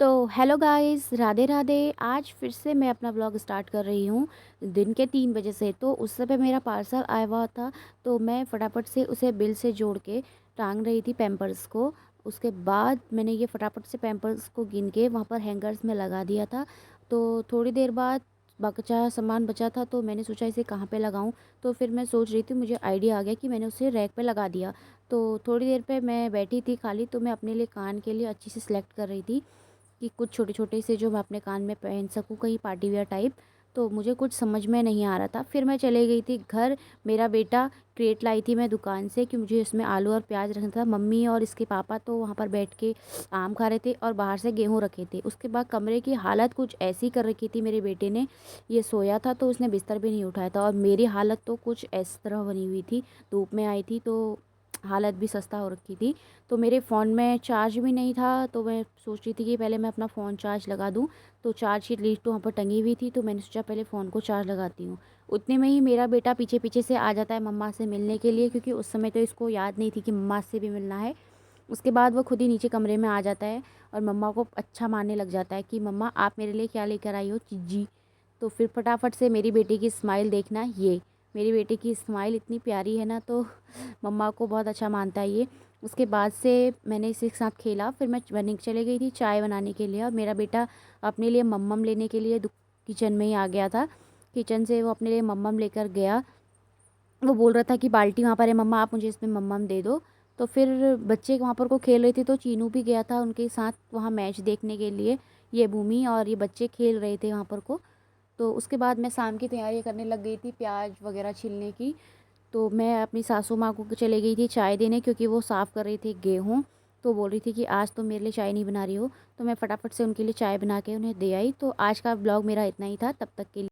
तो hello guys, Radhe Radhe. आज फिर से मैं अपना व्लॉग स्टार्ट कर रही हूँ दिन के 3 बजे से। तो उस समय मेरा पार्सल आया हुआ था, तो मैं फटाफट से उसे बिल से जोड़ के टांग रही थी पैम्पर्स को। उसके बाद मैंने ये फटाफट से पैम्पर्स को गिन के वहाँ पर हैंगर्स में लगा दिया था। तो थोड़ी देर बाद बचा सामान बचा था, तो मैंने सोचा इसे कहाँ पे लगाऊं। तो फिर मैं सोच रही थी, मुझे आइडिया आ गया कि मैंने उसे रैक पे लगा दिया। तो थोड़ी देर पे मैं बैठी थी खाली, तो मैं अपने लिए कान के लिए अच्छी से सिलेक्ट कर रही थी कि कुछ छोटे-छोटे से जो मैं अपने कान में पहन सकूँ, कहीं पार्टी वियर टाइप। तो मुझे कुछ समझ में नहीं आ रहा था। फिर मैं चले गई थी घर। मेरा बेटा क्रेट लाई थी मैं दुकान से कि मुझे इसमें आलू और प्याज रखना था। मम्मी और इसके पापा तो वहाँ पर बैठ के आम खा रहे थे और बाहर से गेहूँ रखे थे। उसके बाद कमरे की हालत कुछ ऐसी कर रखी थी मेरे बेटे ने। ये सोया था तो उसने बिस्तर भी नहीं उठाया था, और मेरी हालत तो कुछ इस तरह बनी हुई थी। धूप में आई थी तो हालत भी सस्ता हो रखी थी। तो मेरे फ़ोन में चार्ज भी नहीं था, तो मैं सोच रही थी कि पहले मैं अपना फ़ोन चार्ज लगा दूँ। तो चार्ज शीट लीड तो वहाँ पर टंगी हुई थी, तो मैंने सोचा पहले फ़ोन को चार्ज लगाती हूँ। उतने में ही मेरा बेटा पीछे-पीछे से आ जाता है मम्मा से मिलने के लिए, क्योंकि उस समय तो इसको याद नहीं थी कि मम्मा से भी मिलना है। उसके बाद वो खुद ही नीचे कमरे में आ जाता है और मम्मा को अच्छा मानने लग जाता है कि मम्मा आप मेरे लिए क्या लेकर आई हो चिज्जी। तो फिर फटाफट से मेरी बेटी की स्माइल देखना, ये मेरी बेटी की स्माइल इतनी प्यारी है ना, तो मम्मा को बहुत अच्छा मानता है ये। उसके बाद से मैंने इसी के साथ खेला, फिर मैं बनी चली गई थी चाय बनाने के लिए, और मेरा बेटा अपने लिए मम्मम लेने के लिए किचन में ही आ गया था। किचन से वो अपने लिए मम्मम लेकर गया। वो बोल रहा था कि बाल्टी वहाँ पर है मम्मा, आप मुझे इसमें मम्मम दे दो। तो फिर बच्चे वहाँ पर को खेल रहे थे, तो चीनू भी गया था उनके साथ वहाँ मैच देखने के लिए। ये भूमि और ये बच्चे खेल रहे थे वहाँ पर को। तो उसके बाद मैं शाम की तैयारी करने लग गई थी, प्याज वगैरह छीलने की। तो मैं अपनी सासू माँ को चले गई थी चाय देने, क्योंकि वो साफ़ कर रही थी गेहूँ। तो बोल रही थी कि आज तो मेरे लिए चाय नहीं बना रही हो। तो मैं फटाफट से उनके लिए चाय बना के उन्हें दे आई। तो आज का ब्लॉग मेरा इतना ही था, तब तक के लिए।